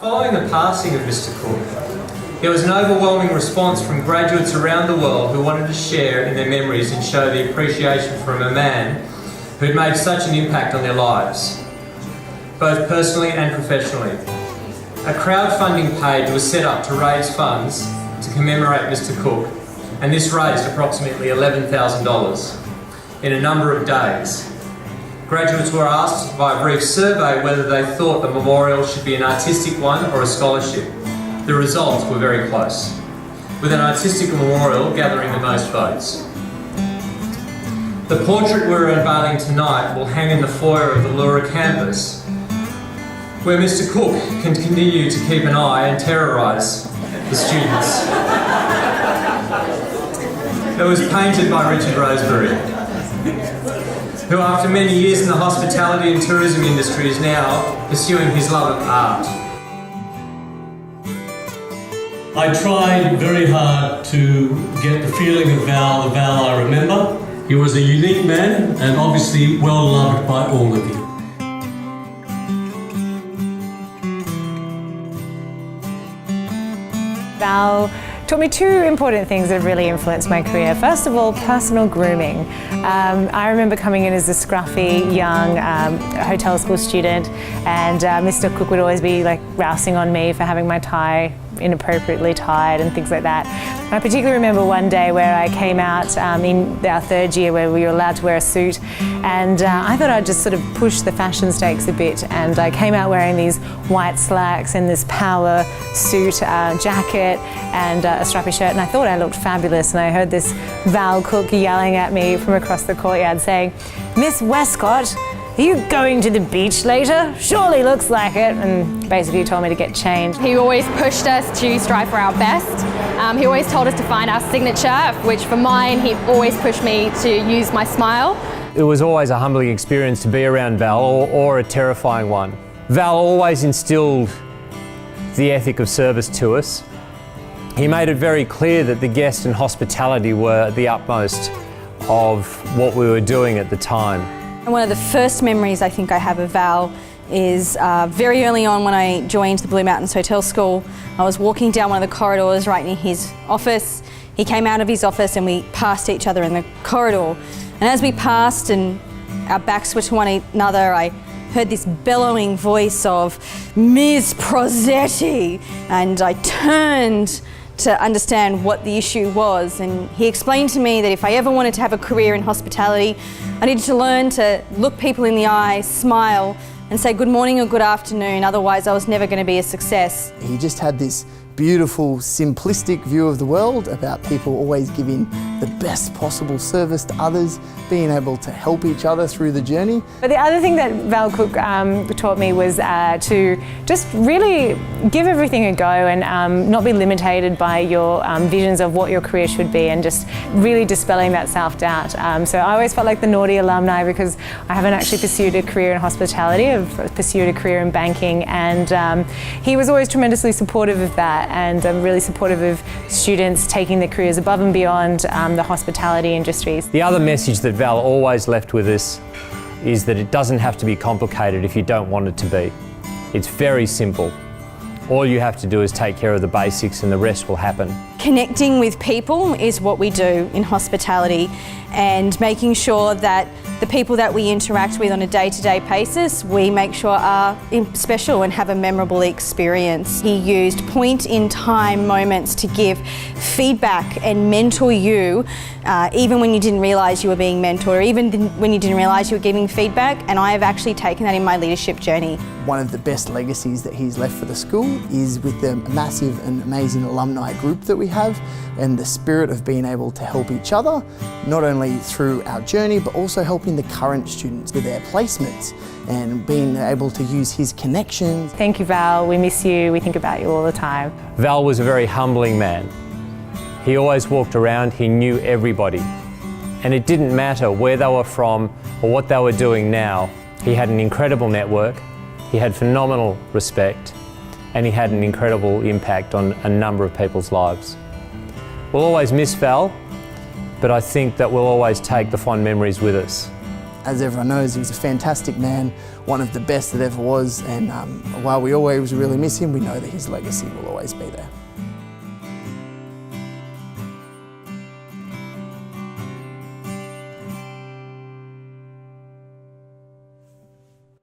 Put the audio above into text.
Following the passing of Mr. Cook, there was an overwhelming response from graduates around the world who wanted to share in their memories and show the appreciation from a man who had made such an impact on their lives, both personally and professionally. A crowdfunding page was set up to raise funds to commemorate Mr. Cook, and this raised approximately $11,000 in a number of days. Graduates were asked by a brief survey whether they thought the memorial should be an artistic one or a scholarship. The results were very close, with an artistic memorial gathering the most votes. The portrait we're unveiling tonight will hang in the foyer of the Lura campus, where Mr. Cook can continue to keep an eye and terrorise the students. It was painted by Richard Roseberry, who after many years in the hospitality and tourism industry is now pursuing his love of art. I tried very hard to get the feeling of Val, the Val I remember. He was a unique man and obviously well loved by all of you. Val taught me two important things that really influenced my career. First of all, personal grooming. I remember coming in as a scruffy, young hotel school student, and Mr. Cook would always be like rousing on me for having my tie inappropriately tied and things like that. I particularly remember one day where I came out in our third year where we were allowed to wear a suit, and I thought I'd just sort of push the fashion stakes a bit, and I came out wearing these white slacks and this power suit jacket and a strappy shirt, and I thought I looked fabulous, and I heard this Val Cook yelling at me from across the courtyard saying, "Miss Westcott, are you going to the beach later? Surely looks like it," and basically told me to get changed. He always pushed us to strive for our best. He always told us to find our signature, which for mine, he always pushed me to use my smile. It was always a humbling experience to be around Val, or a terrifying one. Val always instilled the ethic of service to us. He made it very clear that the guest and hospitality were the utmost of what we were doing at the time. And one of the first memories I think I have of Val is very early on when I joined the Blue Mountains Hotel School. I was walking down one of the corridors right near his office. He came out of his office and we passed each other in the corridor. And as we passed and our backs were to one another, I heard this bellowing voice of "Ms. Prosetti," and I turned to understand what the issue was, and he explained to me that if I ever wanted to have a career in hospitality, I needed to learn to look people in the eye, smile, and say good morning or good afternoon, otherwise I was never going to be a success. He just had this beautiful, simplistic view of the world about people always giving the best possible service to others, being able to help each other through the journey. But the other thing that Val Cook taught me was to just really give everything a go and not be limited by your visions of what your career should be, and just really dispelling that self-doubt. So I always felt like the naughty alumni because I haven't actually pursued a career in hospitality. I've pursued a career in banking, and he was always tremendously supportive of that, and really supportive of students taking their careers above and beyond the hospitality industries. The other message that Val always left with us is that it doesn't have to be complicated if you don't want it to be. It's very simple. All you have to do is take care of the basics and the rest will happen. Connecting with people is what we do in hospitality, and making sure that the people that we interact with on a day-to-day basis, we make sure are special and have a memorable experience. He used point-in-time moments to give feedback and mentor you, even when you didn't realise you were being mentored, or even when you didn't realise you were giving feedback, and I have actually taken that in my leadership journey. One of the best legacies that he's left for the school is with the massive and amazing alumni group that we have, and the spirit of being able to help each other, not only through our journey, but also helping the current students with their placements and being able to use his connections. Thank you, Val. We miss you. We think about you all the time. Val was a very humbling man. He always walked around, he knew everybody. And it didn't matter where they were from or what they were doing now. He had an incredible network, he had phenomenal respect, and he had an incredible impact on a number of people's lives. We'll always miss Val, but I think that we'll always take the fond memories with us. as everyone knows, he was a fantastic man, one of the best that ever was, and while we always really miss him, we know that his legacy will always be there.